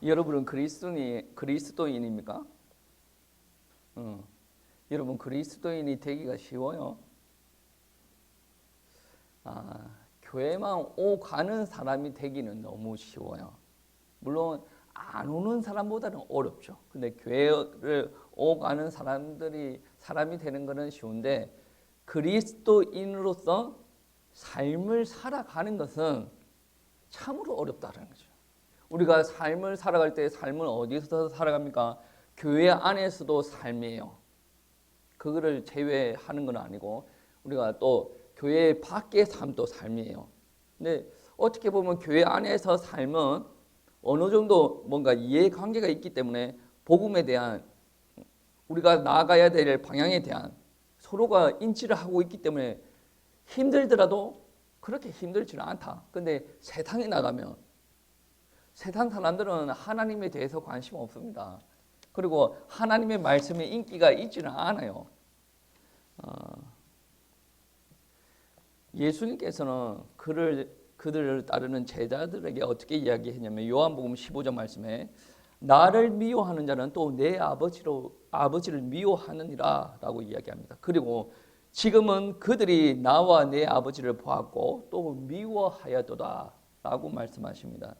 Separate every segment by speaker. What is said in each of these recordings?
Speaker 1: 여러분은 그리스도인입니까? 여러분 그리스도인이 되기가 쉬워요? 교회만 오가는 사람이 되기는 너무 쉬워요. 물론 안 오는 사람보다는 어렵죠. 근데 교회를 오가는 사람이 되는 것은 쉬운데 그리스도인으로서 삶을 살아가는 것은 참으로 어렵다는 거죠. 우리가 삶을 살아갈 때 삶은 어디서 살아갑니까? 교회 안에서도 삶이에요. 그거를 제외하는 건 아니고 우리가 또 교회 밖의 삶도 삶이에요. 근데 어떻게 보면 교회 안에서 삶은 어느 정도 뭔가 이해관계가 있기 때문에 복음에 대한 우리가 나아가야 될 방향에 대한 서로가 인지를 하고 있기 때문에 힘들더라도 그렇게 힘들지는 않다. 근데 세상에 나가면 세상 사람들은 하나님에 대해서 관심 없습니다. 그리고 하나님의 말씀에 인기가 있지는 않아요. 예수님께서는 그들을 따르는 제자들에게 어떻게 이야기했냐면 요한복음 15장 말씀에 나를 미워하는 자는 또 내 아버지를 미워하느니라 라고 이야기합니다. 그리고 지금은 그들이 나와 내 아버지를 보았고 또 미워하였도다 라고 말씀하십니다.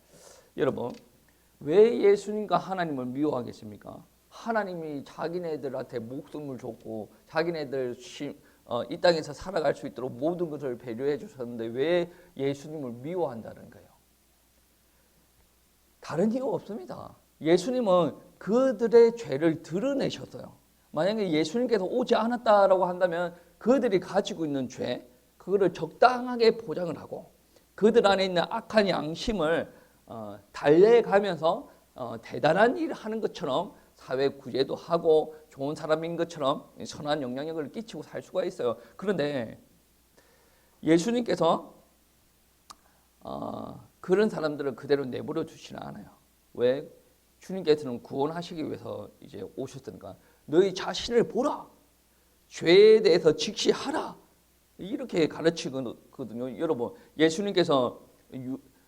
Speaker 1: 여러분 왜 예수님과 하나님을 미워하겠습니까? 하나님이 자기네들한테 목숨을 줬고 자기네들 이 땅에서 살아갈 수 있도록 모든 것을 배려해 주셨는데 왜 예수님을 미워한다는 거예요? 다른 이유 없습니다. 예수님은 그들의 죄를 드러내셨어요. 만약에 예수님께서 오지 않았다라고 한다면 그들이 가지고 있는 죄, 그거를 적당하게 포장을 하고 그들 안에 있는 악한 양심을 달래가면서 대단한 일을 하는 것처럼 사회 구제도 하고 좋은 사람인 것처럼 선한 영향력을 끼치고 살 수가 있어요. 그런데 예수님께서 그런 사람들을 그대로 내버려 두지는 않아요. 왜? 주님께서는 구원하시기 위해서 이제 오셨으니까 너희 자신을 보라. 죄에 대해서 직시하라. 이렇게 가르치거든요. 여러분 예수님께서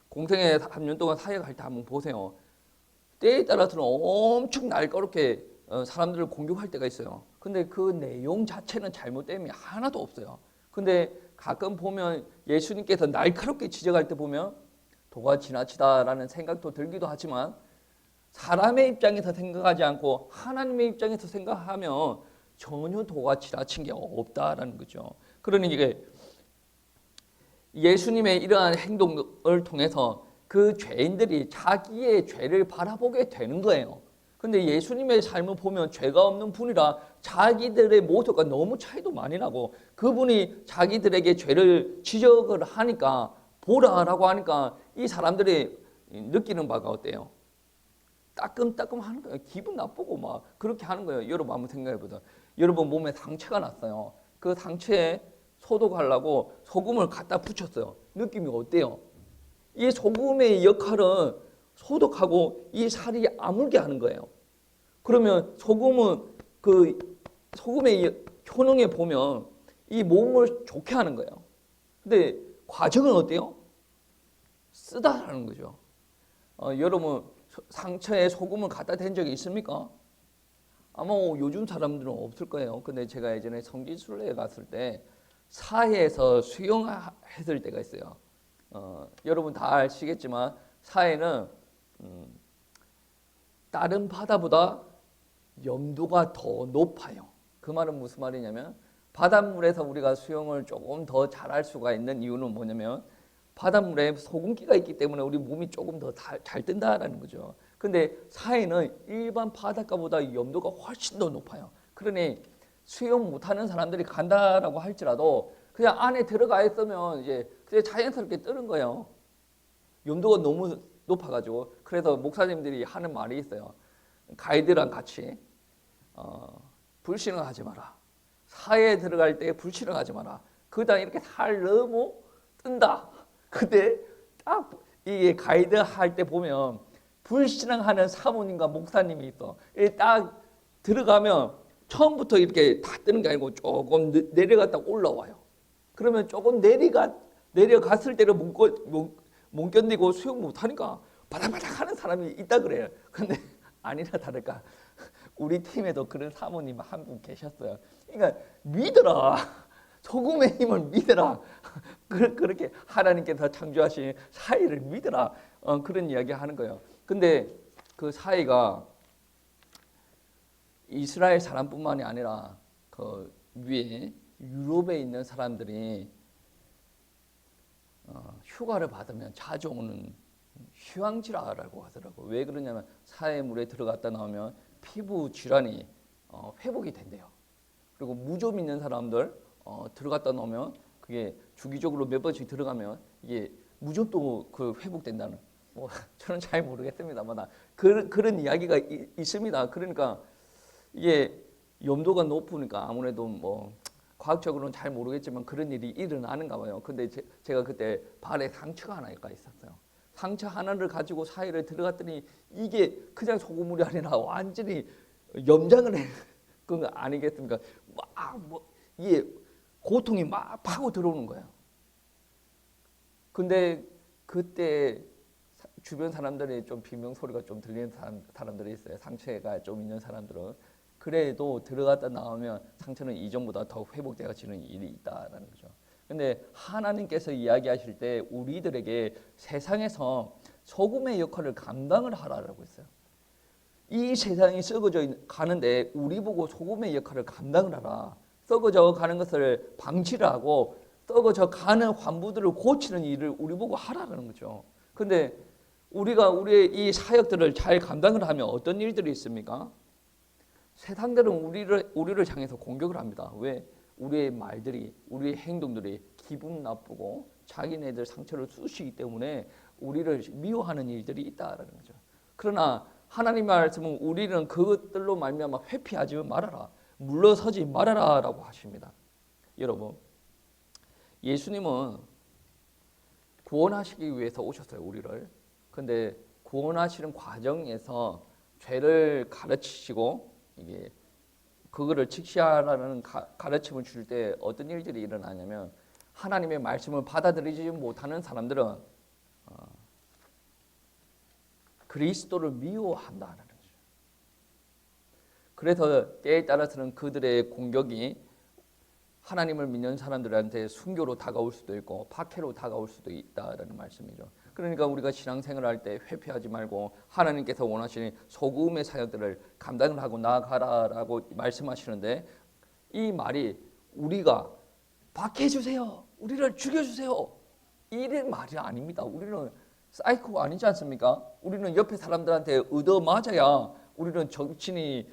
Speaker 1: 공생애 3년 동안 사역할 때 한번 보세요. 때에 따라서는 엄청 날카롭게 사람들을 공격할 때가 있어요. 근데 그 내용 자체는 잘못됨이 하나도 없어요. 근데 가끔 보면 예수님께서 날카롭게 지적할 때 보면 도가 지나치다라는 생각도 들기도 하지만 사람의 입장에서 생각하지 않고 하나님의 입장에서 생각하면 전혀 도가 지나친 게 없다라는 거죠. 그러니 이게 예수님의 이러한 행동을 통해서 그 죄인들이 자기의 죄를 바라보게 되는 거예요. 근데 예수님의 삶을 보면 죄가 없는 분이라 자기들의 모습과 너무 차이도 많이 나고 그분이 자기들에게 죄를 지적을 하니까 보라라고 하니까 이 사람들이 느끼는 바가 어때요? 따끔따끔 하는 거예요. 기분 나쁘고 막 그렇게 하는 거예요. 여러분 한번 생각해 보세요. 여러분 몸에 상처가 났어요. 그 상처에 소독하려고 소금을 갖다 붙였어요. 느낌이 어때요? 이 소금의 역할은 소독하고 이 살이 아물게 하는 거예요. 그러면 소금은 그 소금의 효능에 보면 이 몸을 좋게 하는 거예요. 근데 과정은 어때요? 쓰다라는 거죠. 여러분 상처에 소금을 갖다 댄 적이 있습니까? 아마 요즘 사람들은 없을 거예요. 근데 제가 예전에 성지순례에 갔을 때 사해에서 수영했을 때가 있어요. 여러분 다 아시겠지만 사해는 다른 바다보다 염도가 더 높아요. 그 말은 무슨 말이냐면 바닷물에서 우리가 수영을 조금 더 잘할 수가 있는 이유는 뭐냐면 바닷물에 소금기가 있기 때문에 우리 몸이 조금 더 잘 뜬다라는 거죠. 근데 사해는 일반 바닷가보다 염도가 훨씬 더 높아요. 그러니 수영 못하는 사람들이 간다라고 할지라도 그냥 안에 들어가 있으면 이제 그냥 자연스럽게 뜨는 거예요. 염도가 너무 높아가지고. 그래서 목사님들이 하는 말이 있어요. 가이드랑 같이 불신을 하지 마라. 사해에 들어갈 때 불신을 하지 마라. 그다음 이렇게 살 너무 뜬다. 근데 딱 이게 가이드 할 때 보면 불신앙하는 사모님과 목사님이 있어. 딱 들어가면 처음부터 이렇게 다 뜨는 게 아니고 조금 내려갔다 올라와요. 그러면 조금 내려갔을 때를 못 견디고 수영 못하니까 바닥바닥 하는 사람이 있다 그래요. 근데 아니나 다를까 우리 팀에도 그런 사모님 한 분 계셨어요. 그러니까 믿어라. 소금의 힘을 믿어라. 그렇게 하나님께서 창조하신 사이를 믿어라. 그런 이야기 하는 거예요. 근데 그 사이가 이스라엘 사람뿐만이 아니라 그 위에 유럽에 있는 사람들이 휴가를 받으면 자주 오는 휴양지라고 하더라고요. 왜 그러냐면 사해물에 들어갔다 나오면 피부 질환이 회복이 된대요. 그리고 무좀 있는 사람들 들어갔다 나오면 그게 주기적으로 몇 번씩 들어가면 이게 무좀도 그 회복된다는. 뭐 저는 잘 모르겠습니다만 그런 이야기가 있습니다. 그러니까 이게 염도가 높으니까 아무래도 뭐 과학적으로는 잘 모르겠지만 그런 일이 일어나는가 봐요. 근데 제가 그때 발에 상처가 하나가 있었어요. 상처 하나를 가지고 사이를 들어갔더니 이게 그냥 소금물이 아니라 완전히 염장을 해. 그거 아니겠습니까? 이게 고통이 막 파고 들어오는 거예요. 근데 그때 주변 사람들이 좀 비명 소리가 좀 들리는 사람들이 있어요. 상처가 좀 있는 사람들은. 그래도 들어갔다 나오면 상처는 이전보다 더 회복되어지는 일이 있다라는 거죠. 근데 하나님께서 이야기하실 때 우리들에게 세상에서 소금의 역할을 감당을 하라고 했어요. 이 세상이 썩어져 가는데 우리 보고 소금의 역할을 감당을 하라. 썩어져 가는 것을 방치를 하고 썩어져 가는 환부들을 고치는 일을 우리 보고 하라는 거죠. 근데 우리가 우리의 이 사역들을 잘 감당을 하면 어떤 일들이 있습니까? 세상들은 우리를 향해서 공격을 합니다. 왜? 우리의 말들이, 우리의 행동들이 기분 나쁘고 자기네들 상처를 쑤시기 때문에 우리를 미워하는 일들이 있다라는 거죠. 그러나 하나님 말씀은 우리는 그것들로 말미암아 회피하지 말아라, 물러서지 말아라라고 하십니다. 여러분, 예수님은 구원하시기 위해서 오셨어요, 우리를. 근데 구원하시는 과정에서 죄를 가르치시고 이게 그거를 직시하라는 가르침을 줄 때 어떤 일들이 일어나냐면 하나님의 말씀을 받아들이지 못하는 사람들은 그리스도를 미워한다는 거죠. 그래서 때에 따라서는 그들의 공격이 하나님을 믿는 사람들한테 순교로 다가올 수도 있고 박해로 다가올 수도 있다라는 말씀이죠. 그러니까 우리가 신앙생활을 할 때 회피하지 말고 하나님께서 원하시는 소금의 사역들을 감당을 하고 나아가라라고 말씀하시는데 이 말이 우리가 박해해 주세요, 우리를 죽여주세요 이런 말이 아닙니다. 우리는 사이코가 아니지 않습니까? 우리는 옆에 사람들한테 얻어맞아야 우리는 정신이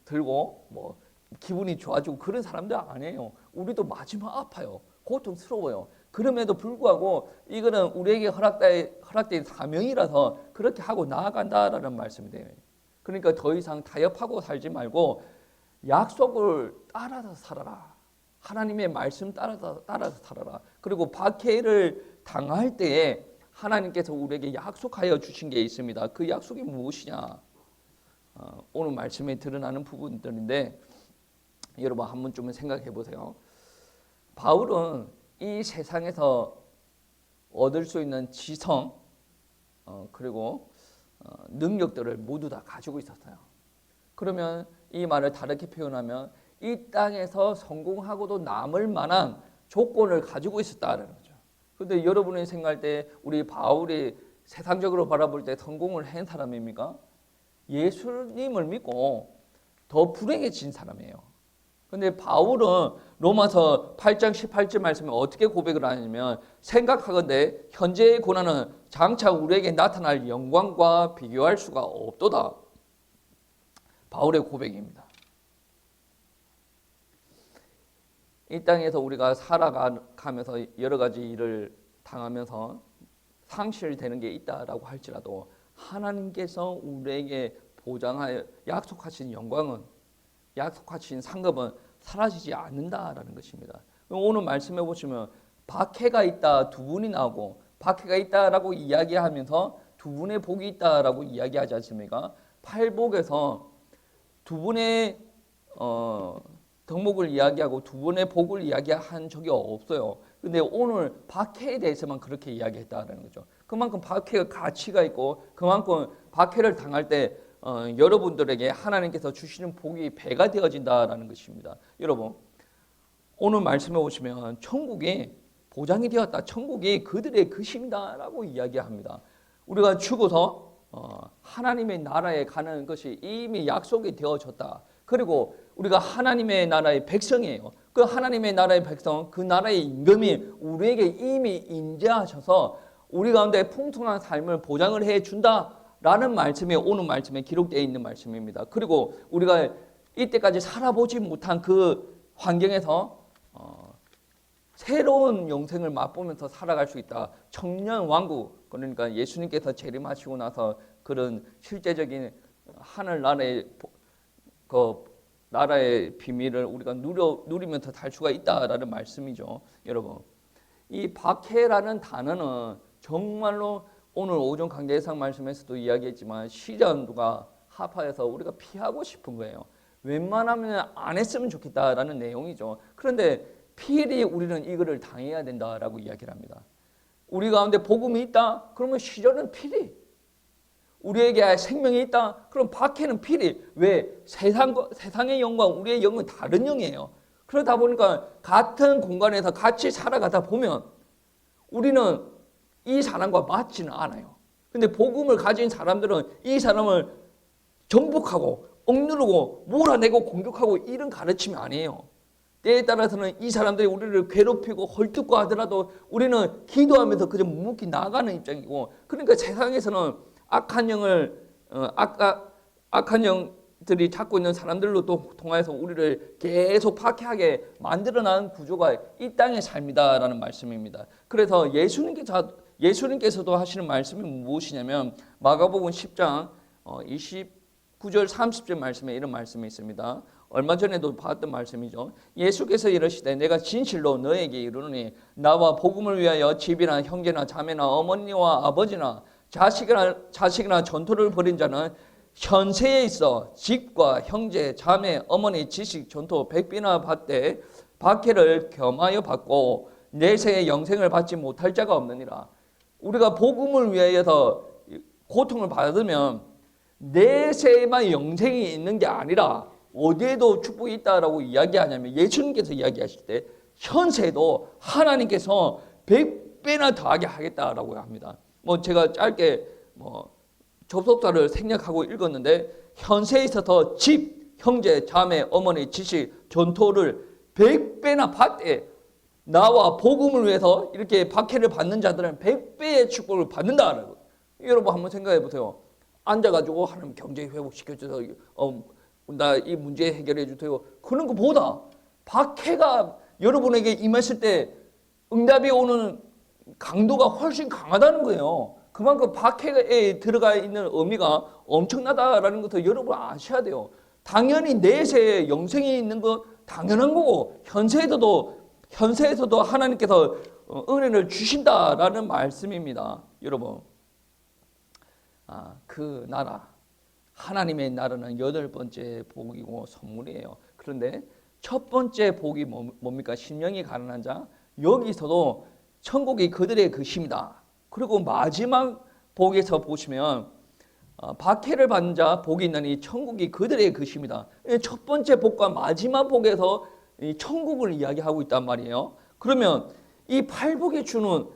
Speaker 1: 들고 뭐 기분이 좋아지고 그런 사람들 아니에요. 우리도 맞으면 아파요. 고통스러워요. 그럼에도 불구하고 이거는 우리에게 허락된 사명이라서 그렇게 하고 나아간다라는 말씀이 돼요. 그러니까 더 이상 타협하고 살지 말고 약속을 따라서 살아라. 하나님의 말씀 따라서 살아라. 그리고 박해를 당할 때에 하나님께서 우리에게 약속하여 주신 게 있습니다. 그 약속이 무엇이냐? 오늘 말씀에 드러나는 부분들인데 여러분 한 번쯤은 생각해 보세요. 바울은 이 세상에서 얻을 수 있는 지성 그리고 능력들을 모두 다 가지고 있었어요. 그러면 이 말을 다르게 표현하면 이 땅에서 성공하고도 남을 만한 조건을 가지고 있었다는 거죠. 그런데 여러분이 생각할 때 우리 바울이 세상적으로 바라볼 때 성공을 한 사람입니까? 예수님을 믿고 더 불행해진 사람이에요. 근데 바울은 로마서 8장 18절 말씀에 어떻게 고백을 하냐면 생각하건대 현재의 고난은 장차 우리에게 나타날 영광과 비교할 수가 없도다. 바울의 고백입니다. 이 땅에서 우리가 살아가면서 여러 가지 일을 당하면서 상실되는 게 있다라고 할지라도 하나님께서 우리에게 보장하여 약속하신 영광은 약속하신 상급은 사라지지 않는다라는 것입니다. 오늘 말씀해 보시면 박해가 있다 두 분이 나오고 박해가 있다라고 이야기하면서 두 분의 복이 있다라고 이야기하지 않습니까? 팔복에서 두 분의 덕목을 이야기하고 두 분의 복을 이야기한 적이 없어요. 근데 오늘 박해에 대해서만 그렇게 이야기했다라는 거죠. 그만큼 박해가 가치가 있고 그만큼 박해를 당할 때 여러분들에게 하나님께서 주시는 복이 배가 되어진다라는 것입니다. 여러분 오늘 말씀에 오시면 천국이 보장이 되었다. 천국이 그들의 것임이다라고 이야기합니다. 우리가 죽어서 하나님의 나라에 가는 것이 이미 약속이 되어졌다. 그리고 우리가 하나님의 나라의 백성이에요. 그 하나님의 나라의 백성, 그 나라의 임금이 우리에게 이미 임재하셔서 우리 가운데 풍성한 삶을 보장을 해준다라는 말씀이 오늘 말씀에 기록되어 있는 말씀입니다. 그리고 우리가 이때까지 살아보지 못한 그 환경에서 새로운 영생을 맛보면서 살아갈 수 있다. 청년 왕국, 그러니까 예수님께서 재림하시고 나서 그런 실제적인 하늘나라의 그 나라의 비밀을 우리가 누리면서 살 수가 있다라는 말씀이죠. 여러분, 이 박해라는 단어는 정말로 오늘 오전 강좌 예상 말씀에서도 이야기했지만 시련과 하파에서 우리가 피하고 싶은 거예요. 웬만하면 안 했으면 좋겠다라는 내용이죠. 그런데 필히 우리는 이거를 당해야 된다라고 이야기를 합니다. 우리 가운데 복음이 있다? 그러면 시련은 필히. 우리에게 생명이 있다? 그럼 박해는 필히. 왜? 세상의 영과 우리의 영은 다른 영이에요. 그러다 보니까 같은 공간에서 같이 살아가다 보면 우리는 이 사람과 맞지는 않아요. 근데 복음을 가진 사람들은 이 사람을 정복하고 억누르고 몰아내고 공격하고 이런 가르침이 아니에요. 때에 따라서는 이 사람들이 우리를 괴롭히고 헐뜯고 하더라도 우리는 기도하면서 그저 묵묵히 나가는 입장이고, 그러니까 세상에서는 악한 영들이 잡고 있는 사람들로 또 통하여서 우리를 계속 박해하게 만들어나는 구조가 이 땅의 삶이다라는 말씀입니다. 그래서 예수님께서도 하시는 말씀이 무엇이냐면 마가복음 10장 29절 30절 말씀에 이런 말씀이 있습니다. 얼마 전에도 봤던 말씀이죠. 예수께서 이르시되 내가 진실로 너에게 이르노니 나와 복음을 위하여 집이나 형제나 자매나 어머니와 아버지나 자식이나 전토를 벌인 자는 현세에 있어 집과 형제, 자매, 어머니, 지식, 전토 100배나 받되 박해를 겸하여 받고 내세의 영생을 받지 못할 자가 없느니라. 우리가 복음을 위하여서 고통을 받으면 내세에만 영생이 있는 게 아니라 어디에도 축복이 있다라고 이야기하냐면 예수님께서 이야기하실 때 현세도 하나님께서 100배나 더하게 하겠다라고 합니다. 제가 짧게 접속사를 생략하고 읽었는데 현세에 있어서 집, 형제, 자매, 어머니, 지식, 전토를 100배나 받되 나와 복음을 위해서 이렇게 박해를 받는 자들은 100배의 축복을 받는다라고. 여러분 한번 생각해 보세요. 앉아가지고 하나님 경제 회복시켜줘서 나 이 문제 해결해 주세요. 그런 것보다 박해가 여러분에게 임했을 때 응답이 오는 강도가 훨씬 강하다는 거예요. 그만큼 박해에 들어가 있는 의미가 엄청나다라는 것을 여러분 아셔야 돼요. 당연히 내세에 영생이 있는 거 당연한 거고 현세에서도 하나님께서 은혜를 주신다라는 말씀입니다. 여러분, 그 나라 하나님의 나라는 8번째 복이고 선물이에요. 그런데 첫 번째 복이 뭡니까? 심령이 가난한 자. 여기서도 천국이 그들의 것입니다. 그리고 마지막 복에서 보시면 박해를 받는 자 복이 있나니 천국이 그들의 것입니다. 첫 번째 복과 마지막 복에서 천국을 이야기하고 있단 말이에요. 그러면 이 팔복이 주는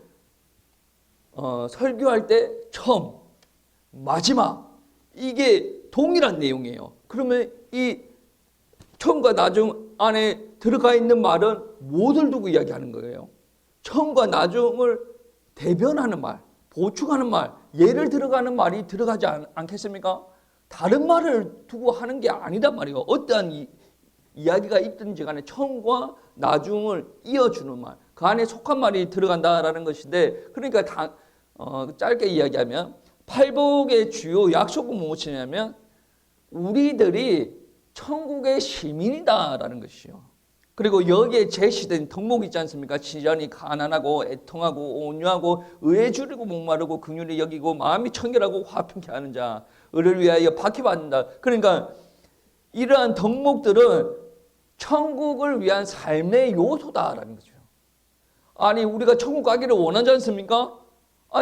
Speaker 1: 설교할 때 처음, 마지막 이게 동일한 내용이에요. 그러면 이 처음과 나중 안에 들어가 있는 말은 무엇을 두고 이야기하는 거예요? 처음과 나중을 대변하는 말, 보충하는 말, 예를 들어가는 말이 들어가지 않겠습니까? 다른 말을 두고 하는 게 아니단 말이에요. 어떠한 이야기가 있든지 간에 처음과 나중을 이어주는 말, 그 안에 속한 말이 들어간다라는 것인데, 그러니까 짧게 이야기하면 팔복의 주요 약속은 무엇이냐면 우리들이 천국의 시민이다라는 것이요. 그리고 여기에 제시된 덕목이 있지 않습니까? 시련이 가난하고 애통하고 온유하고 의에 주리고 목마르고 긍휼히 여기고 마음이 청결하고 화평케 하는 자, 의를 위하여 박해받는다. 그러니까 이러한 덕목들은 천국을 위한 삶의 요소다라는 거죠. 아니 우리가 천국 가기를 원하지 않습니까?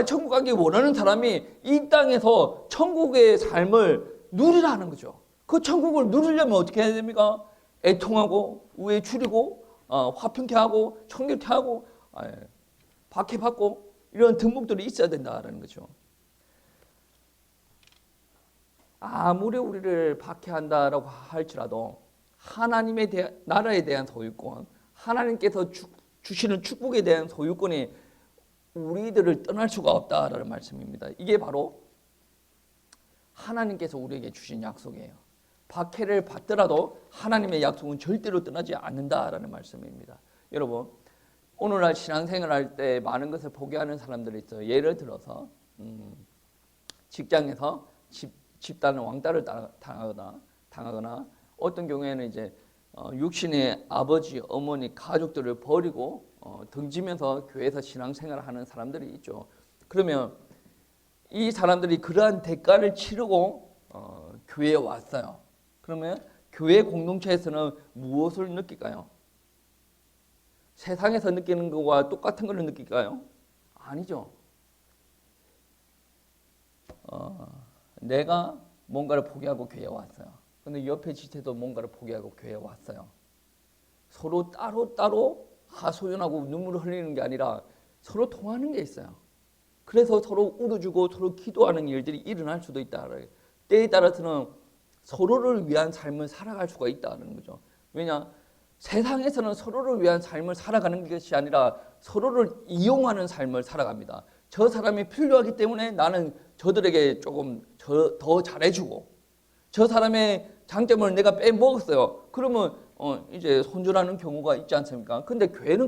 Speaker 1: 천국 가기 원하는 사람이 이 땅에서 천국의 삶을 누리라는 거죠. 그 천국을 누리려면 어떻게 해야 됩니까? 애통하고 우애 추리고 화평케 하고 청결케 하고 박해받고 이런 덕목들이 있어야 된다는 거죠. 아무리 우리를 박해한다라고 할지라도 하나님의 나라에 대한 소유권, 하나님께서 주시는 축복에 대한 소유권이 우리들을 떠날 수가 없다라는 말씀입니다. 이게 바로 하나님께서 우리에게 주신 약속이에요. 박해를 받더라도 하나님의 약속은 절대로 떠나지 않는다라는 말씀입니다. 여러분, 오늘날 신앙생활할 때 많은 것을 포기하는 사람들이 있어요. 예를 들어서 직장에서 집단을 왕따를 당하거나 어떤 경우에는 이제 육신의 아버지, 어머니, 가족들을 버리고 등지면서 교회에서 신앙생활을 하는 사람들이 있죠. 그러면 이 사람들이 그러한 대가를 치르고 교회에 왔어요. 그러면 교회 공동체에서는 무엇을 느낄까요? 세상에서 느끼는 것과 똑같은 걸 느낄까요? 아니죠. 내가 뭔가를 포기하고 교회에 왔어요. 근데 옆에 지체도 뭔가를 포기하고 교회에 왔어요. 서로 따로 하소연하고 눈물을 흘리는 게 아니라 서로 통하는 게 있어요. 그래서 서로 울어주고 서로 기도하는 일들이 일어날 수도 있다. 때에 따라서는 서로를 위한 삶을 살아갈 수가 있다는 거죠. 왜냐? 세상에서는 서로를 위한 삶을 살아가는 것이 아니라 서로를 이용하는 삶을 살아갑니다. 저 사람이 필요하기 때문에 나는 저들에게 조금 더 잘해주고 저 사람의 장점을 내가 빼먹었어요. 그러면 이제 손절하는 경우가 있지 않습니까? 근데 교회는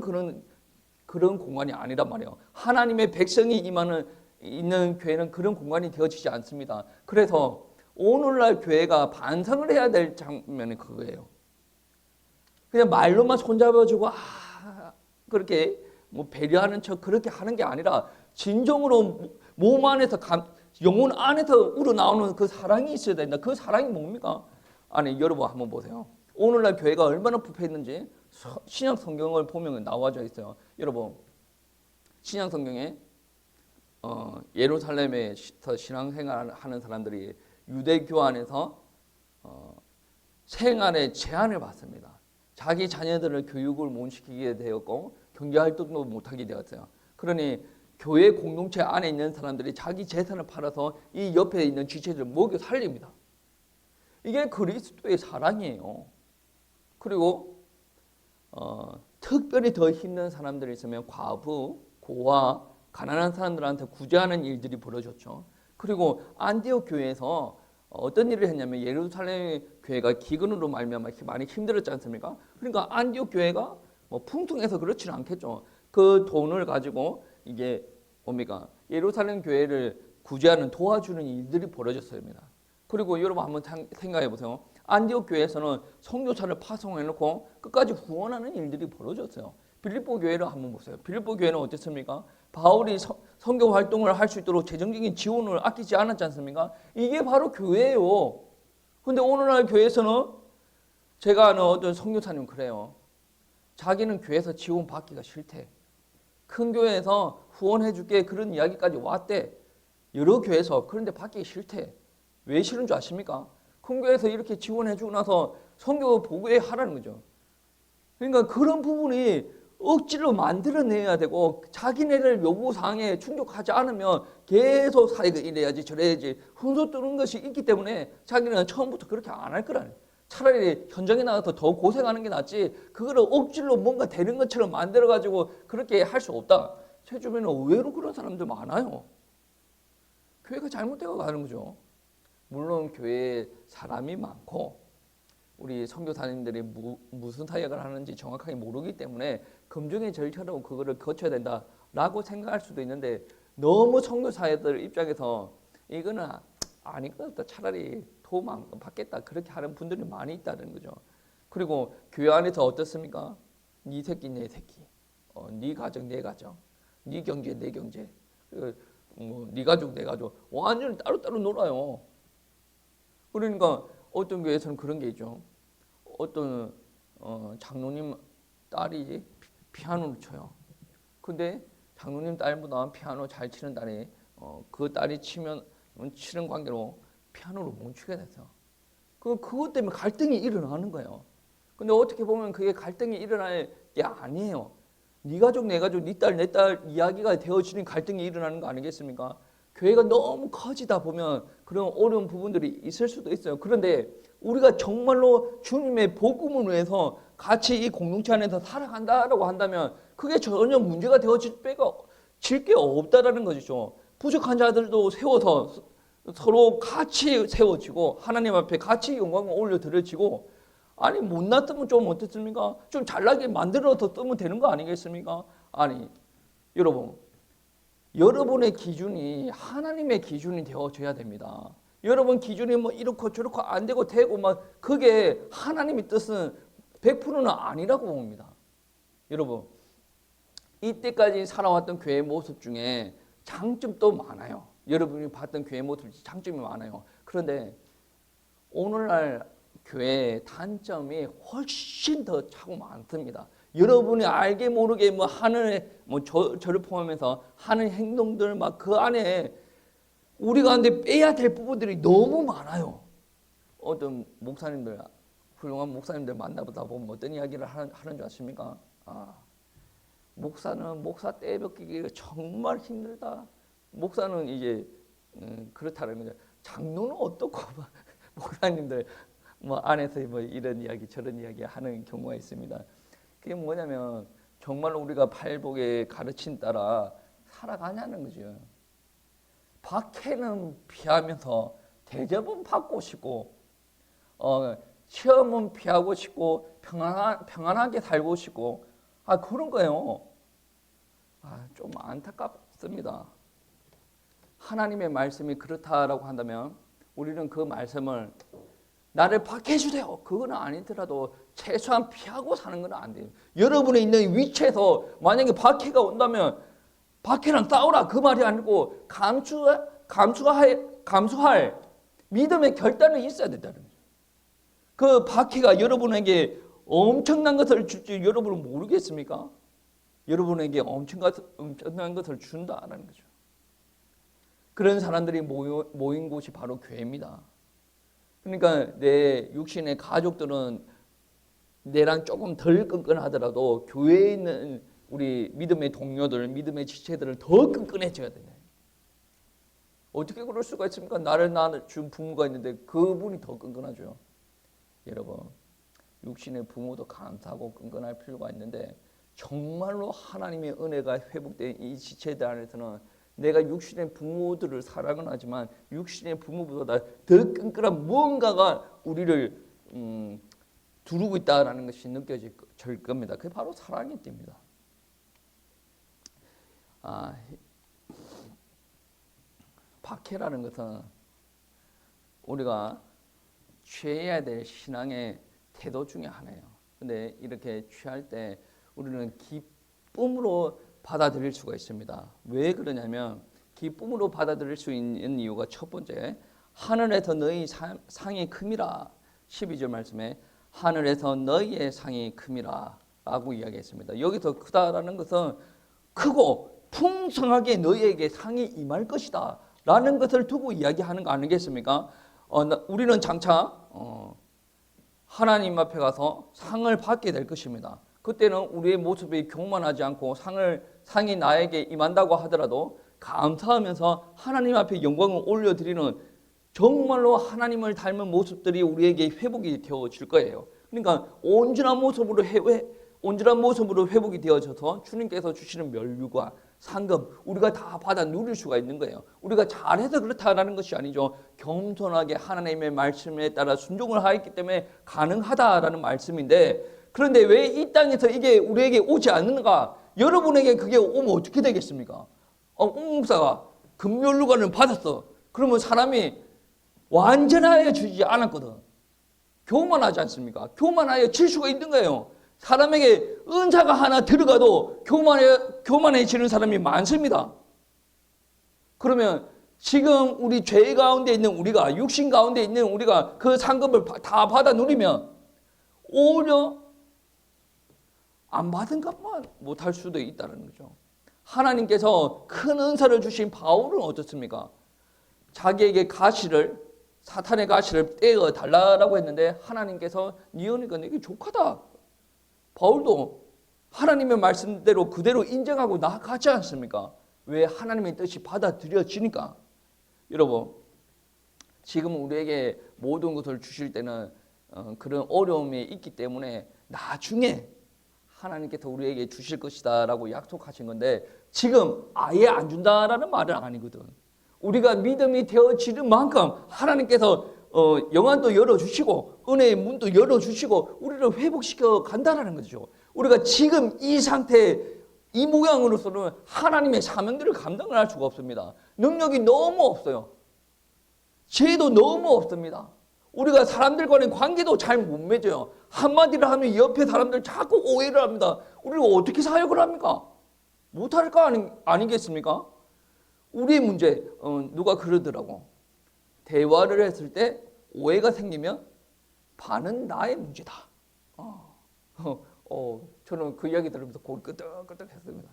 Speaker 1: 그런 공간이 아니란 말이에요. 하나님의 백성이 있는 교회는 그런 공간이 되어지지 않습니다. 그래서 오늘날 교회가 반성을 해야 될 장면이 그거예요. 그냥 말로만 손잡아주고 그렇게 뭐 배려하는 척 그렇게 하는 게 아니라 진정으로 몸 안에서 영혼 안에서 우러나오는 그 사랑이 있어야 된다. 그 사랑이 뭡니까? 아니 여러분 한번 보세요. 오늘날 교회가 얼마나 부패했는지 신약 성경을 보면 나와져 있어요. 여러분 신약 성경에 예루살렘에서 신앙생활하는 사람들이 유대교 안에서 생활에 제한을 받습니다. 자기 자녀들을 교육을 못 시키게 되었고 경제활동도 못하게 되었어요. 그러니 교회 공동체 안에 있는 사람들이 자기 재산을 팔아서 이 옆에 있는 지체들을 먹여 살립니다. 이게 그리스도의 사랑이에요. 그리고 특별히 더 힘든 사람들이 있으면 과부, 고아, 가난한 사람들한테 구제하는 일들이 벌어졌죠. 그리고 안디옥 교회에서 어떤 일을 했냐면 예루살렘 교회가 기근으로 말미암아 많이 힘들었지 않습니까? 그러니까 안디옥 교회가 뭐 풍성해서 그렇지는 않겠죠. 그 돈을 가지고 이게 뭡니까? 예루살렘 교회를 구제하는 도와주는 일들이 벌어졌습니다. 그리고 여러분 한번 생각해 보세요. 안디옥 교회에서는 선교사를 파송해 놓고 끝까지 후원하는 일들이 벌어졌어요. 빌립보 교회를 한번 보세요. 빌립보 교회는 어땠습니까? 바울이 선교 활동을 할 수 있도록 재정적인 지원을 아끼지 않았지 않습니까? 이게 바로 교회예요. 근데 오늘날 교회에서는 제가 아는 어떤 선교사님 그래요. 자기는 교회에서 지원 받기가 싫대. 큰 교회에서 후원해 줄게 그런 이야기까지 왔대. 여러 교회에서. 그런데 받기 싫대. 왜 싫은 줄 아십니까? 큰 교회에서 이렇게 지원해 주고 나서 선교 보고에 하라는 거죠. 그러니까 그런 부분이 억지로 만들어내야 되고 자기네들 요구사항에 충족하지 않으면 계속 사회가 이래야지 저래야지 훈수 뜨는 것이 있기 때문에 자기는 처음부터 그렇게 안 할 거라는 거예요. 차라리 현장에 나가서 더 고생하는 게 낫지 그거를 억지로 뭔가 되는 것처럼 만들어가지고 그렇게 할 수 없다. 제 주변에 의외로 그런 사람들 많아요. 교회가 잘못되어 가는 거죠. 물론 교회에 사람이 많고 우리 선교사님들이 무슨 사역을 하는지 정확하게 모르기 때문에 금중의 절차로 그거를 거쳐야 된다라고 생각할 수도 있는데 너무 선교사들 입장에서 이거는 아닌 것 같다. 차라리 도움 안 받겠다. 그렇게 하는 분들이 많이 있다는 거죠. 그리고 교회 안에서 어떻습니까? 네 새끼 내 새끼, 네 가정 내 가정, 네 경제 내 경제, 네 가족 내 가족 완전히 따로따로 놀아요. 그러니까 어떤 교회에서는 그런 게 있죠. 어떤 장로님 딸이 피아노를 쳐요. 근데 장로님 딸보다 피아노 잘 치는 딸이 그 딸이 치는 관계로 피아노를 못 치게 돼서 그것 때문에 갈등이 일어나는 거예요. 근데 어떻게 보면 그게 갈등이 일어날 게 아니에요. 네 가족 내 가족 네 딸 내 딸 이야기가 되어지는 갈등이 일어나는 거 아니겠습니까? 교회가 너무 커지다 보면 그런 어려운 부분들이 있을 수도 있어요. 그런데 우리가 정말로 주님의 복음을 위해서 같이 이 공동체 안에서 살아간다라고 한다면 그게 전혀 문제가 되어질 게 없다라는 것이죠. 부족한 자들도 세워서 서로 같이 세워지고 하나님 앞에 같이 영광을 올려드려지고 아니 못나 뜨면 좀 어떻습니까? 좀 잘나게 만들어서 뜨면 되는 거 아니겠습니까? 아니 여러분의 기준이 하나님의 기준이 되어줘야 됩니다. 여러분 기준이 뭐 이렇고 저렇고 안 되고 되고 막 그게 하나님의 뜻은 100%는 아니라고 봅니다. 여러분 이때까지 살아왔던 교회의 모습 중에 장점도 많아요. 여러분이 봤던 교회의 모습 중에 장점이 많아요. 그런데 오늘날 교회의 단점이 훨씬 더 차고 많습니다. 여러분이 알게 모르게 뭐 하는 저를 포함해서 하는 행동들 막 그 안에 우리 가운데 빼야 될 부분들이 너무 많아요. 어떤 목사님들 훌륭한 목사님들 만나보다 보면 어떤 이야기를 하는 줄 아십니까? 목사는 목사 떼벽기가 정말 힘들다. 목사는 이제 그렇다는 거죠. 장로는 어떻고 목사님들 뭐 안에서 뭐 이런 이야기 저런 이야기 하는 경우가 있습니다. 그게 뭐냐면 정말 우리가 팔복의 가르침 따라 살아가냐는 거죠. 박해는 피하면서 대접은 받고 싶고 시험은 피하고 싶고 평안하게 살고 싶고 그런 거예요. 좀 안타깝습니다. 하나님의 말씀이 그렇다라고 한다면 우리는 그 말씀을 나를 박해해 주세요. 그건 아니더라도 최소한 피하고 사는 건 안 돼요. 여러분이 있는 위치에서 만약에 박해가 온다면 박해랑 싸우라 그 말이 아니고 감수할 믿음의 결단이 있어야 된다는 거죠. 그 박해가 여러분에게 엄청난 것을 줄지 여러분은 모르겠습니까? 여러분에게 엄청난 것을 준다라는 거죠. 그런 사람들이 모인 곳이 바로 교회입니다. 그러니까 내 육신의 가족들은 내랑 조금 덜 끈끈하더라도 교회에 있는 우리 믿음의 동료들, 믿음의 지체들을 더 끈끈해져야 된다. 어떻게 그럴 수가 있습니까? 나를 준 부모가 있는데 그분이 더 끈끈하죠. 여러분, 육신의 부모도 감사하고 끈끈할 필요가 있는데 정말로 하나님의 은혜가 회복된 이 지체들 안에서는 내가 육신의 부모들을 사랑은 하지만 육신의 부모보다 더 끈끈한 무언가가 우리를 두르고 있다는 것이 느껴질 겁니다. 그게 바로 사랑의 띠입니다. 박해라는 것은 우리가 취해야 될 신앙의 태도 중에 하나예요. 근데 이렇게 취할 때 우리는 기쁨으로 받아들일 수가 있습니다. 왜 그러냐면 기쁨으로 받아들일 수 있는 이유가 첫 번째, 하늘에서 너희 상이 큼이라. 12절 말씀에 하늘에서 너희의 상이 큼이라 라고 이야기했습니다. 여기서 크다라는 것은 크고 풍성하게 너희에게 상이 임할 것이다 라는 것을 두고 이야기하는 거 아니겠습니까? 우리는 장차 하나님 앞에 가서 상을 받게 될 것입니다. 그때는 우리의 모습이 교만하지 않고 상이 나에게 임한다고 하더라도 감사하면서 하나님 앞에 영광을 올려드리는 정말로 하나님을 닮은 모습들이 우리에게 회복이 되어질 거예요. 그러니까 온전한 모습으로 회복이 되어져서 주님께서 주시는 멸류관, 상금 우리가 다 받아 누릴 수가 있는 거예요. 우리가 잘해서 그렇다라는 것이 아니죠. 겸손하게 하나님의 말씀에 따라 순종을 하였기 때문에 가능하다라는 말씀인데, 그런데 왜 이 땅에서 이게 우리에게 오지 않는가? 여러분에게 그게 오면 어떻게 되겠습니까? 목사가 금멸류관을 받았어. 그러면 사람이 완전하여 주지 않았거든. 교만하지 않습니까? 교만하여 질 수가 있는 거예요. 사람에게 은사가 하나 들어가도 교만해지는 사람이 많습니다. 그러면 지금 우리 죄 가운데 있는 우리가, 육신 가운데 있는 우리가 그 상급을 다 받아 누리면 오히려 안 받은 것만 못할 수도 있다는 거죠. 하나님께서 큰 은사를 주신 바울은 어떻습니까? 자기에게 사탄의 가시를 떼어 달라고 했는데 하나님께서 네 은혜가 내게 족하다. 바울도 하나님의 말씀대로 그대로 인정하고 나아가지 않습니까? 왜? 하나님의 뜻이 받아들여지니까. 여러분, 지금 우리에게 모든 것을 주실 때는 그런 어려움이 있기 때문에 나중에 하나님께서 우리에게 주실 것이다 라고 약속하신 건데, 지금 아예 안 준다라는 말은 아니거든. 우리가 믿음이 되어지는 만큼 하나님께서 영안도 열어주시고 은혜의 문도 열어주시고 우리를 회복시켜 간다라는 거죠. 우리가 지금 이 상태, 이 모양으로서는 하나님의 사명들을 감당을 할 수가 없습니다. 능력이 너무 없어요. 지혜도 너무 없습니다. 우리가 사람들과의 관계도 잘 못 맺어요. 한마디를 하면 옆에 사람들 자꾸 오해를 합니다. 우리가 어떻게 사역을 합니까? 못할 거 아니겠습니까? 우리의 문제, 누가 그러더라고. 대화를 했을 때 오해가 생기면 반은 나의 문제다. 저는 그 이야기 들으면서 고개 끄덕끄덕 했습니다.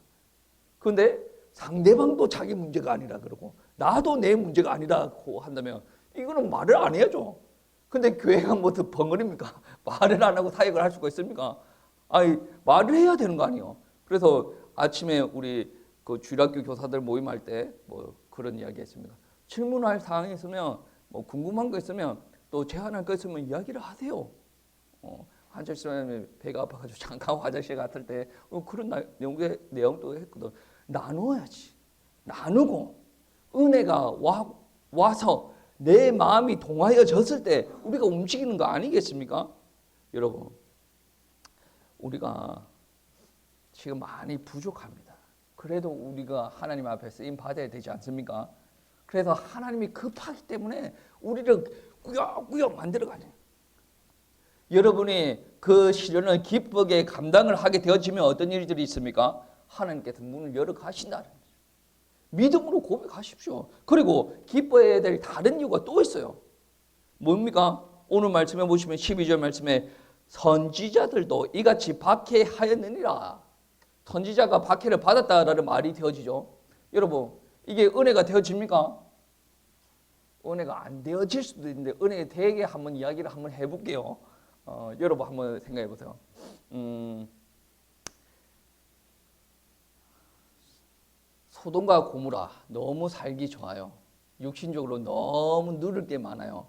Speaker 1: 그런데 상대방도 자기 문제가 아니라 그러고 나도 내 문제가 아니라고 한다면 이거는 말을 안 해야죠. 근데 교회가 무슨 벙어리입니까? 말을 안 하고 사역을 할 수가 있습니까? 아니, 말을 해야 되는 거 아니에요. 그래서 아침에 우리 그 주일학교 교사들 모임할 때 뭐 그런 이야기 했습니다. 질문할 사항이 있으면 뭐 궁금한 거 있으면 또 제안할 거 있으면 이야기를 하세요. 한철수님이 배가 아파가지고 잠깐 화장실 갔을 때 그런 내용도 했거든. 나눠야지. 나누고 은혜가 와서 내 마음이 동하여졌을 때 우리가 움직이는 거 아니겠습니까? 여러분, 우리가 지금 많이 부족합니다. 그래도 우리가 하나님 앞에 쓰임 받아야 되지 않습니까? 그래서 하나님이 급하기 때문에 우리를 꾸역꾸역 만들어가죠. 여러분이 그 시련을 기쁘게 감당을 하게 되어지면 어떤 일들이 있습니까? 하나님께서 문을 열어 가신다는 거죠. 믿음으로 고백하십시오. 그리고 기뻐해야 될 다른 이유가 또 있어요. 뭡니까? 오늘 말씀해 보시면 12절 말씀에 선지자들도 이같이 박해하였느니라. 선지자가 박해를 받았다라는 말이 되어지죠. 여러분, 이게 은혜가 되어집니까? 은혜가 안 되어질 수도 있는데 은혜에 대해 한번 이야기를 한번 해볼게요. 여러분 한번 생각해 보세요. 소돔과 고모라 너무 살기 좋아요. 육신적으로 너무 누릴 게 많아요.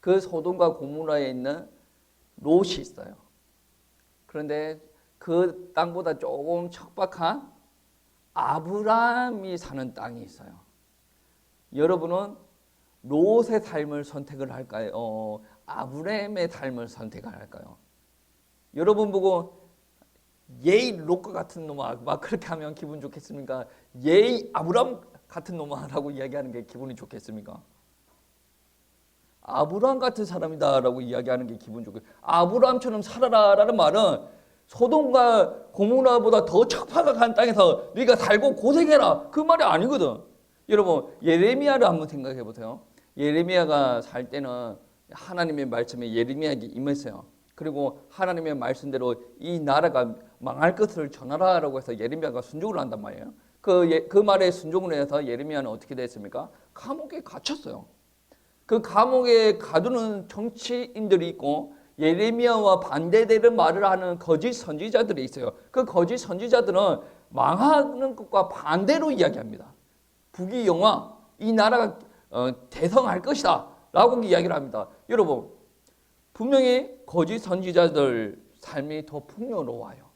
Speaker 1: 그 소돔과 고모라에 있는 롯이 있어요. 그런데 그 땅보다 조금 척박한 아브라함이 사는 땅이 있어요. 여러분은 롯의 삶을 선택을 할까요? 아브라함의 삶을 선택을 할까요? 여러분 보고 예이 롯과 같은 놈아 막 그렇게 하면 기분 좋겠습니까? 예이 아브라함 같은 놈아라고 이야기하는 게 기분이 좋겠습니까? 아브라함 같은 사람이다라고 이야기하는 게 기분 좋고, 아브라함처럼 살아라라는 말은 소돔과 고모라보다 더 척박한 땅에서 네가 살고 고생해라 그 말이 아니거든. 여러분 예레미야를 한번 생각해 보세요. 예레미야가 살 때는 하나님의 말씀에 예레미야에게 임했어요. 그리고 하나님의 말씀대로 이 나라가 망할 것을 전하라라고 해서 예레미야가 순종을 한단 말이에요. 그 말에 순종을 해서 예레미야는 어떻게 됐습니까? 감옥에 갇혔어요. 그 감옥에 가두는 정치인들이 있고 예레미야와 반대되는 말을 하는 거짓 선지자들이 있어요. 그 거짓 선지자들은 망하는 것과 반대로 이야기합니다. 부귀영화, 이 나라가 대성할 것이다 라고 이야기를 합니다. 여러분, 분명히 거짓 선지자들 삶이 더 풍요로워요.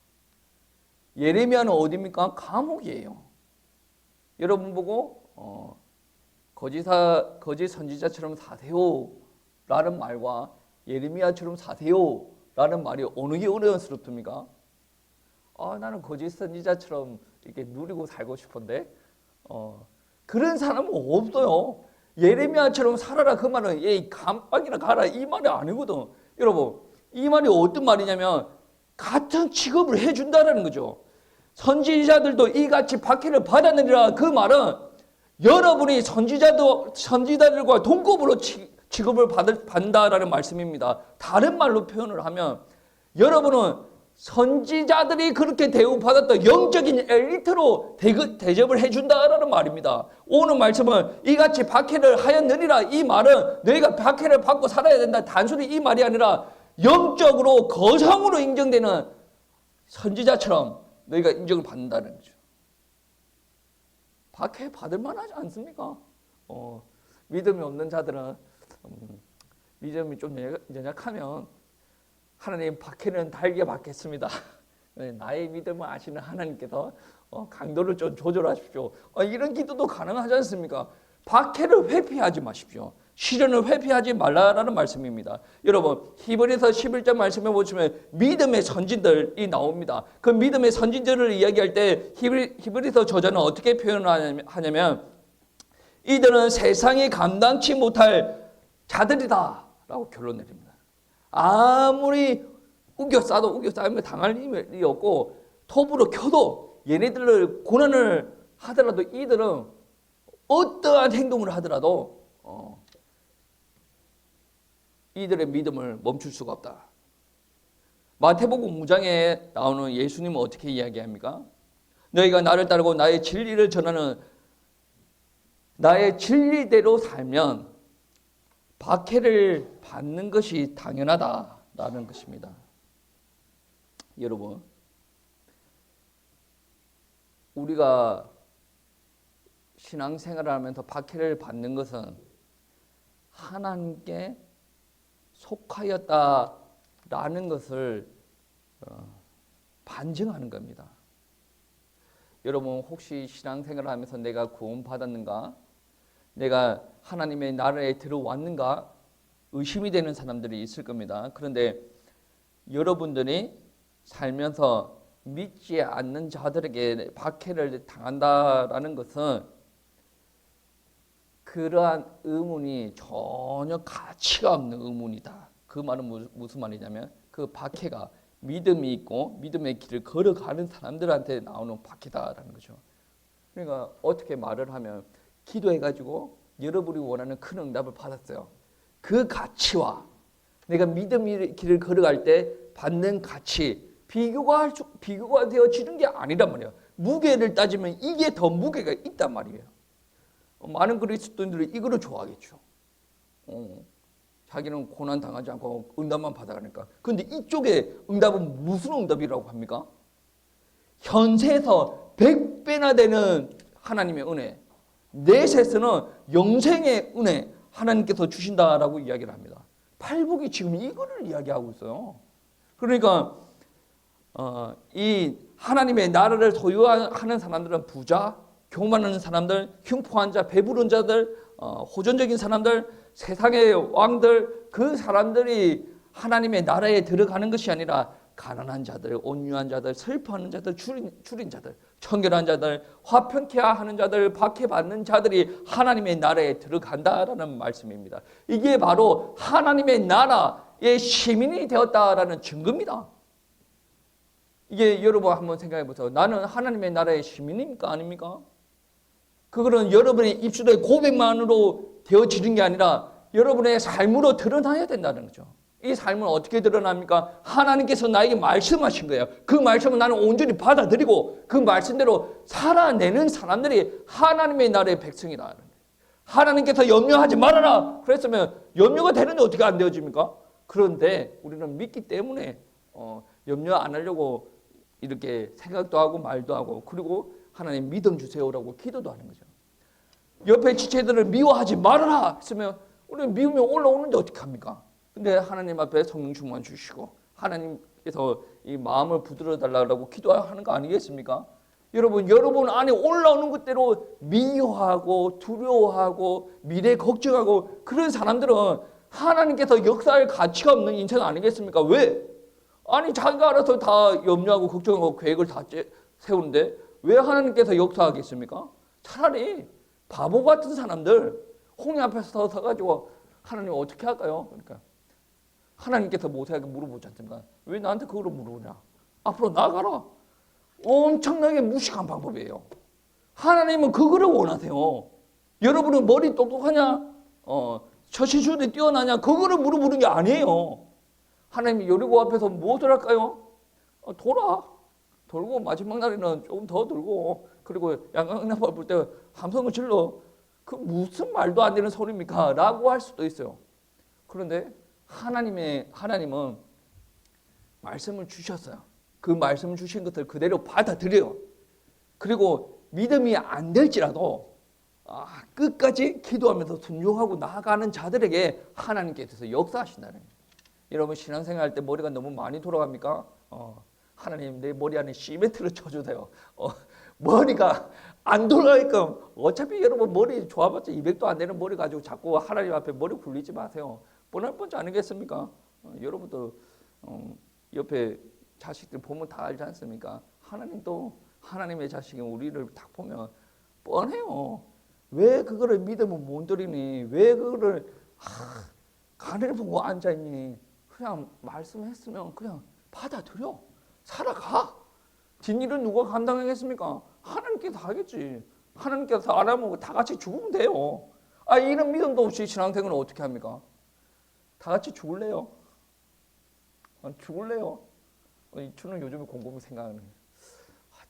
Speaker 1: 예레미야는 어디입니까? 감옥이에요. 여러분 보고 거짓 선지자처럼 사세요 라는 말과 예레미야처럼 사세요 라는 말이 어느 게 어려웠습니까? 나는 거짓 선지자처럼 이렇게 누리고 살고 싶은데 그런 사람은 없어요. 예레미야처럼 살아라 그 말은 에이 감방이나 가라 이 말이 아니거든. 여러분 이 말이 어떤 말이냐면 같은 취급을 해준다는 거죠. 선지자들도 이같이 박해를 받았느니라 그 말은 여러분이 선지자들과 동급으로 취급을 받는다라는 말씀입니다. 다른 말로 표현을 하면 여러분은 선지자들이 그렇게 대우받았던 영적인 엘리트로 대접을 해준다라는 말입니다. 오늘 말씀은 이같이 박해를 하였느니라, 이 말은 너희가 박해를 받고 살아야 된다, 단순히 이 말이 아니라 영적으로 거성으로 인정되는 선지자처럼 너희가 인정을 받는다는 거죠. 박해 받을 만하지 않습니까? 믿음이 없는 자들은 믿음이 좀 연약하면 하나님 박해는 달게 받겠습니다. 나의 믿음을 아시는 하나님께서 강도를 좀 조절하십시오. 이런 기도도 가능하지 않습니까? 박해를 회피하지 마십시오. 시련을 회피하지 말라라는 말씀입니다. 여러분 히브리서 11장 말씀에 보시면 믿음의 선진들이 나옵니다. 그 믿음의 선진들을 이야기할 때 히브리서 저자는 어떻게 표현하냐면 이들은 세상이 감당치 못할 자들이다 라고 결론 내립니다. 아무리 우겨싸면 당할 힘이 없고 톱으로 켜도 얘네들을 고난을 하더라도 이들은 어떠한 행동을 하더라도 이들의 믿음을 멈출 수가 없다. 마태복음 5장에 나오는 예수님은 어떻게 이야기합니까? 너희가 나를 따르고 나의 진리를 전하는 나의 진리대로 살면 박해를 받는 것이 당연하다라는 것입니다. 여러분, 우리가 신앙생활을 하면서 박해를 받는 것은 하나님께 속하였다라는 것을 반증하는 겁니다. 여러분 혹시 신앙생활을 하면서 내가 구원받았는가? 내가 하나님의 나라에 들어왔는가? 의심이 되는 사람들이 있을 겁니다. 그런데 여러분들이 살면서 믿지 않는 자들에게 박해를 당한다라는 것은 그러한 의문이 전혀 가치가 없는 의문이다. 그 말은 무슨 말이냐면 그 박해가 믿음이 있고 믿음의 길을 걸어가는 사람들한테 나오는 박해다라는 거죠. 그러니까 어떻게 말을 하면 기도해가지고 여러분이 원하는 큰 응답을 받았어요. 그 가치와 내가 믿음의 길을 걸어갈 때 받는 가치 비교가 되어지는 게 아니란 말이에요. 무게를 따지면 이게 더 무게가 있단 말이에요. 많은 그리스도인들이 이거를 좋아하겠죠. 자기는 고난 당하지 않고 응답만 받아가니까. 그런데 이쪽에 응답은 무슨 응답이라고 합니까? 현세에서 100배나 되는 하나님의 은혜, 내세에서는 영생의 은혜 하나님께서 주신다라고 이야기를 합니다. 팔복이 지금 이거를 이야기하고 있어요. 그러니까 이 하나님의 나라를 소유하는 사람들은 부자, 교만하는 사람들, 흉포한 자, 배부른 자들, 호전적인 사람들, 세상의 왕들, 그 사람들이 하나님의 나라에 들어가는 것이 아니라 가난한 자들, 온유한 자들, 슬퍼하는 자들, 줄인 자들, 청결한 자들, 화평케 하는 자들, 박해받는 자들이 하나님의 나라에 들어간다라는 말씀입니다. 이게 바로 하나님의 나라의 시민이 되었다라는 증거입니다. 이게 여러분 한번 생각해 보세요. 나는 하나님의 나라의 시민입니까? 아닙니까? 그거는 여러분의 입술의 고백만으로 되어지는 게 아니라 여러분의 삶으로 드러나야 된다는 거죠. 이 삶은 어떻게 드러납니까? 하나님께서 나에게 말씀하신 거예요. 그 말씀을 나는 온전히 받아들이고 그 말씀대로 살아내는 사람들이 하나님의 나라의 백성이라는 거예요. 하나님께서 염려하지 말아라 그랬으면 염려가 되는데 어떻게 안 되어집니까? 그런데 우리는 믿기 때문에 염려 안 하려고 이렇게 생각도 하고 말도 하고 그리고 하나님 믿음 주세요라고 기도도 하는 거죠. 옆에 지체들을 미워하지 말아라 했으면 우리는 미움이 올라오는데 어떻게 합니까? 근데 하나님 앞에 성령 충만 주시고 하나님께서 이 마음을 부드러 달라고 기도하는 거 아니겠습니까? 여러분 안에 올라오는 것대로 미워하고 두려워하고 미래 걱정하고 그런 사람들은 하나님께서 역사할 가치가 없는 인생 아니겠습니까? 왜? 아니 자기가 알아서 다 염려하고 걱정하고 계획을 다 세우는데 왜 하나님께서 역사하겠습니까? 차라리 바보 같은 사람들 홍해 앞에서 서가지고 하나님 어떻게 할까요? 그러니까 하나님께서 모세에게 물어보지 않습니까? 왜 나한테 그걸 물어보냐? 앞으로 나가라. 엄청나게 무식한 방법이에요. 하나님은 그거를 원하세요. 여러분은 머리 똑똑하냐? 처신술이 뛰어나냐? 그거를 물어보는 게 아니에요. 하나님이 여리고 앞에서 무엇을 할까요? 돌고 마지막 날에는 조금 더 돌고 그리고 양강나팔 불 때 함성을 질러. 그 무슨 말도 안 되는 소리입니까? 라고 할 수도 있어요. 그런데 하나님은 말씀을 주셨어요. 그 말씀 주신 것을 그대로 받아들여요. 그리고 믿음이 안 될지라도 끝까지 기도하면서 순종하고 나아가는 자들에게 하나님께서 역사하신다는 거예요. 여러분 신앙생활 할 때 머리가 너무 많이 돌아갑니까? 하나님 내 머리 안에 시멘트를 쳐주세요. 머리가 안 돌아가게끔 어차피 여러분 머리 좋아봤자 200도 안 되는 머리 가지고 자꾸 하나님 앞에 머리 굴리지 마세요. 뻔할 뻔지 아니겠습니까? 여러분도 옆에 자식들 보면 다 알지 않습니까? 하나님도 하나님의 자식인 우리를 딱 보면 뻔해요. 왜 그거를 믿으면 못 드리니? 왜 그거를 간을 보고 앉아있니? 그냥 말씀했으면 그냥 받아들여. 살아가. 뒷일은 누가 감당하겠습니까? 하나님께서 하겠지. 하나님께서 안 하면 다 같이 죽으면 돼요. 이런 믿음도 없이 신앙생활을 어떻게 합니까? 다 같이 죽을래요? 죽을래요? 저는 요즘에 곰곰이 생각하는 거예요.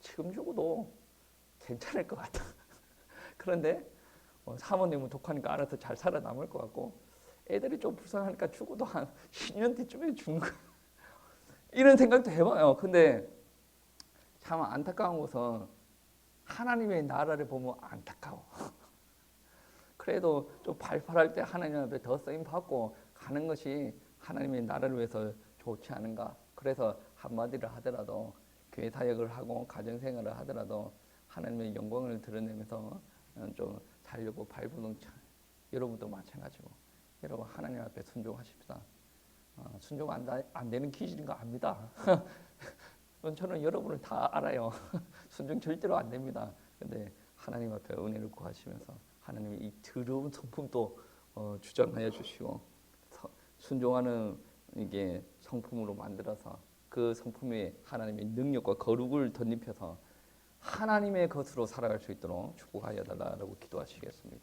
Speaker 1: 지금 죽어도 괜찮을 것 같다. 그런데 사모님은 독하니까 알아서 잘 살아남을 것 같고 애들이 좀 불쌍하니까 죽어도 한 10년 뒤쯤에 죽는 거예요. 이런 생각도 해봐요. 근데 참 안타까운 것은 하나님의 나라를 보면 안타까워. 그래도 좀 발팔할 때 하나님 앞에 더 쓰임 받고 가는 것이 하나님의 나라를 위해서 좋지 않은가. 그래서 한마디를 하더라도 교회 사역을 하고 가정생활을 하더라도 하나님의 영광을 드러내면서 좀 살려고 발부둥 차. 여러분도 마찬가지고 여러분 하나님 앞에 순종하십시다. 순종 안 되는 기질인 거 압니다. 저는 여러분을 다 알아요. 순종 절대로 안 됩니다. 근데 하나님 앞에 은혜를 구하시면서 하나님의 이 더러운 성품도 주장하여 주시고 순종하는 이게 성품으로 만들어서 그 성품에 하나님의 능력과 거룩을 덧입혀서 하나님의 것으로 살아갈 수 있도록 축복하여 달라고 기도하시겠습니다.